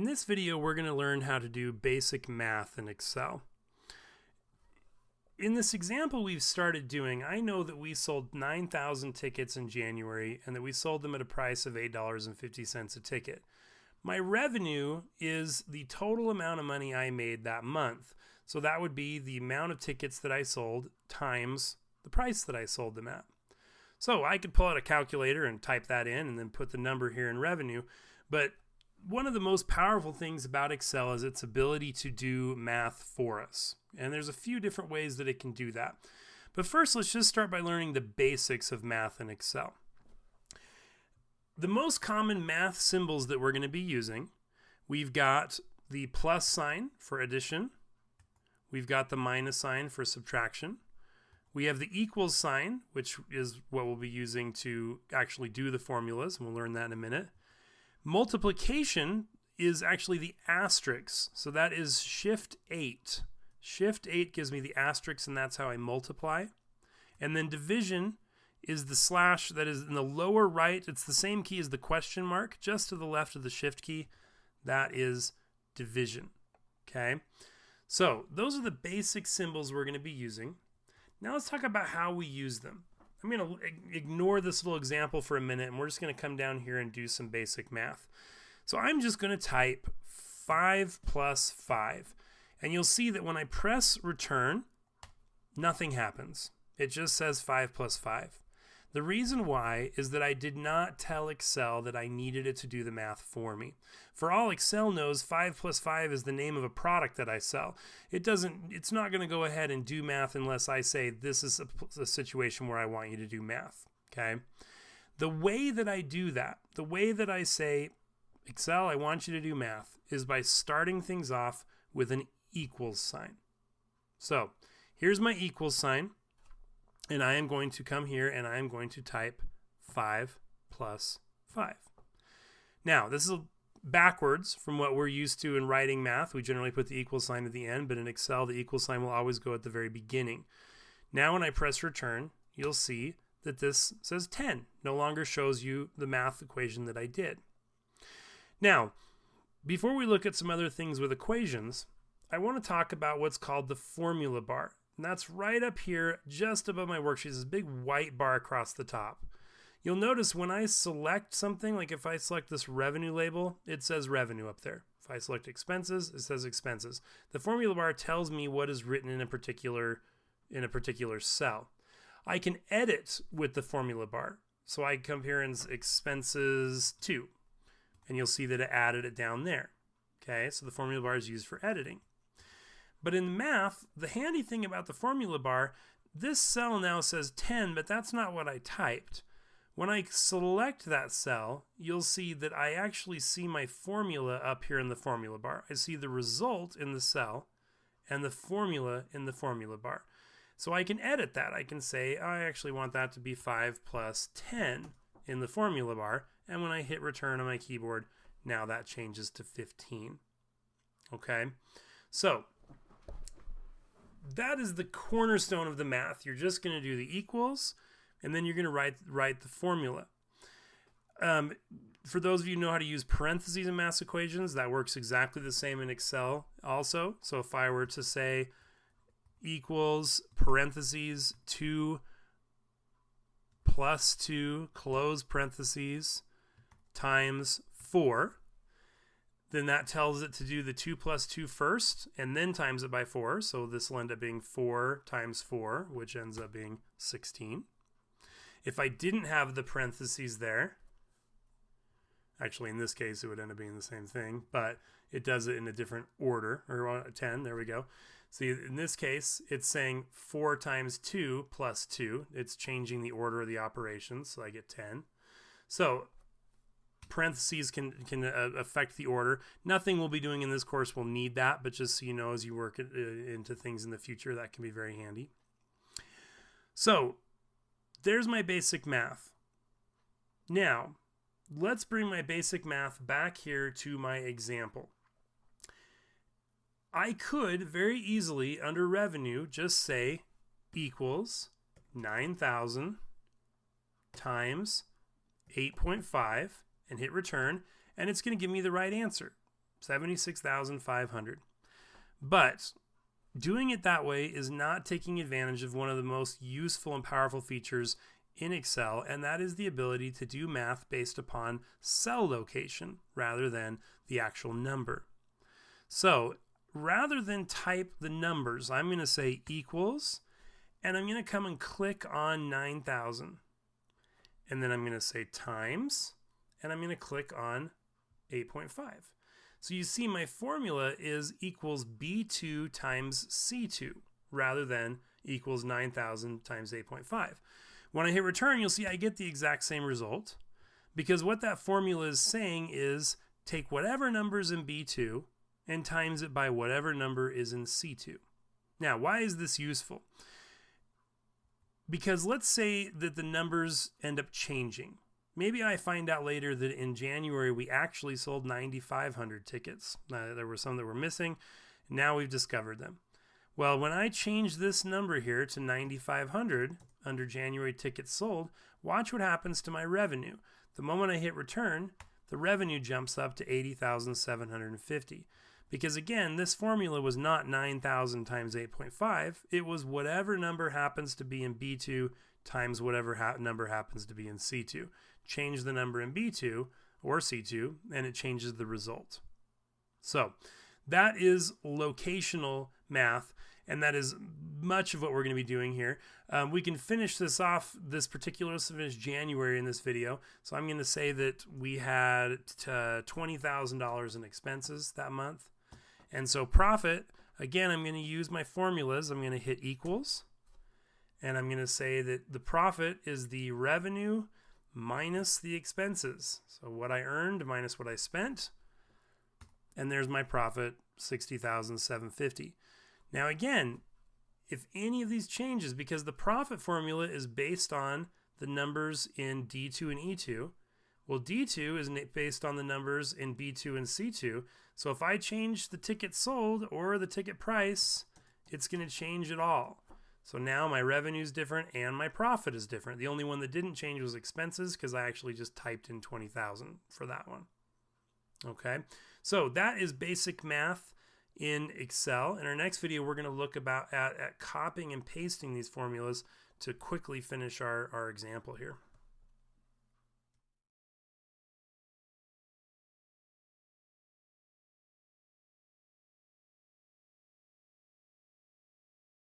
In this video, we're going to learn how to do basic math in Excel. In this example we've started doing, I know that we sold 9,000 tickets in January and that we sold them at a price of $8.50 a ticket. My revenue is the total amount of money I made that month. So that would be the amount of tickets that I sold times the price that I sold them at. So I could pull out a calculator and type that in and then put the number here in revenue. But one of the most powerful things about Excel is its ability to do math for us. And there's a few different ways that it can do that. But first, let's just start by learning the basics of math in Excel. The most common math symbols that we're going to be using, we've got the plus sign for addition. We've got the minus sign for subtraction. We have the equals sign, which is what we'll be using to actually do the formulas, and we'll learn that in a minute. Multiplication is actually the asterisk, so that is Shift 8. Shift 8 gives me the asterisk, and that's how I multiply. And then division is the slash that is in the lower right. It's the same key as the question mark, just to the left of the Shift key. That is division. Okay, so those are the basic symbols we're going to be using. Now let's talk about how we use them. I'm going to ignore this little example for a minute, and we're just going to come down here and do some basic math. So I'm just going to type 5 plus 5. And you'll see that when I press return, nothing happens. It just says 5 plus 5. The reason why is that I did not tell Excel that I needed it to do the math for me. For all Excel knows, 5 plus 5 is the name of a product that I sell. It's not going to go ahead and do math unless I say this is a situation where I want you to do math. Okay? The way that I do that, the way that I say, Excel, I want you to do math, is by starting things off with an equals sign. So here's my equals sign. And I am going to come here and I am going to type 5 plus 5. Now, this is backwards from what we're used to in writing math. We generally put the equal sign at the end, but in Excel, the equal sign will always go at the very beginning. Now, when I press return, you'll see that this says 10. No longer shows you the math equation that I did. Now, before we look at some other things with equations, I want to talk about what's called the formula bar. And that's right up here, just above my worksheet, this big white bar across the top. You'll notice when I select something, like if I select this revenue label, it says revenue up there. If I select expenses, it says expenses. The formula bar tells me what is written in a particular cell. I can edit with the formula bar. So I come here and expenses 2, and you'll see that it added it down there. Okay, so the formula bar is used for editing. But in math, the handy thing about the formula bar, this cell now says 10, but that's not what I typed. When I select that cell, you'll see that I actually see my formula up here in the formula bar. I see the result in the cell and the formula in the formula bar. So I can edit that. I can say, I actually want that to be 5 plus 10 in the formula bar. And when I hit return on my keyboard, now that changes to 15. Okay, so that is the cornerstone of the math. You're just going to do the equals, and then you're going to write the formula. For those of you who know how to use parentheses in math equations, that works exactly the same in Excel also. So if I were to say equals parentheses 2 plus 2 close parentheses times 4, then that tells it to do the 2 plus 2 first and then times it by 4. So this will end up being 4 times 4, which ends up being 16. If I didn't have the parentheses there, actually in this case it would end up being the same thing, but it does it in a different order, or 10, there we go. See, in this case, it's saying 4 times 2 plus 2. It's changing the order of the operations, so I get 10. So parentheses can affect the order. Nothing we'll be doing in this course will need that, but just so you know, as you work into things in the future, that can be very handy. So there's my basic math. Now, let's bring my basic math back here to my example. I could very easily, under revenue, just say equals 9,000 times 8.5 and hit return, and it's going to give me the right answer. $76,500. But doing it that way is not taking advantage of one of the most useful and powerful features in Excel, and that is the ability to do math based upon cell location rather than the actual number. So rather than type the numbers, I'm going to say equals, and I'm going to come and click on 9,000. And then I'm going to say times, and I'm going to click on 8.5. So you see my formula is equals B2 times C2 rather than equals 9,000 times 8.5. When I hit return, you'll see I get the exact same result, because what that formula is saying is take whatever number is in B2 and times it by whatever number is in C2. Now, why is this useful? Because let's say that the numbers end up changing. Maybe I find out later that in January we actually sold 9,500 tickets. There were some that were missing. Now we've discovered them. Well, when I change this number here to 9,500 under January tickets sold, watch what happens to my revenue. The moment I hit return, the revenue jumps up to 80,750. Because again, this formula was not 9,000 times 8.5. It was whatever number happens to be in B2 times whatever number happens to be in C2. Change the number in B2 or C2 and it changes the result. So that is locational math, and that is much of what we're going to be doing here. We can finish this off, this particular, let's finish January in this video. So I'm going to say that we had $20,000 in expenses that month. And so profit, again, I'm going to use my formulas. I'm going to hit equals, and I'm going to say that the profit is the revenue minus the expenses. So what I earned minus what I spent, and there's my profit, $60,750. Now again, if any of these changes, because the profit formula is based on the numbers in D2 and E2, well, D2 is based on the numbers in B2 and C2. So if I change the ticket sold or the ticket price, it's going to change it all. So now my revenue is different and my profit is different. The only one that didn't change was expenses, because I actually just typed in 20,000 for that one. Okay, so that is basic math in Excel. In our next video, we're going to look at copying and pasting these formulas to quickly finish our example here.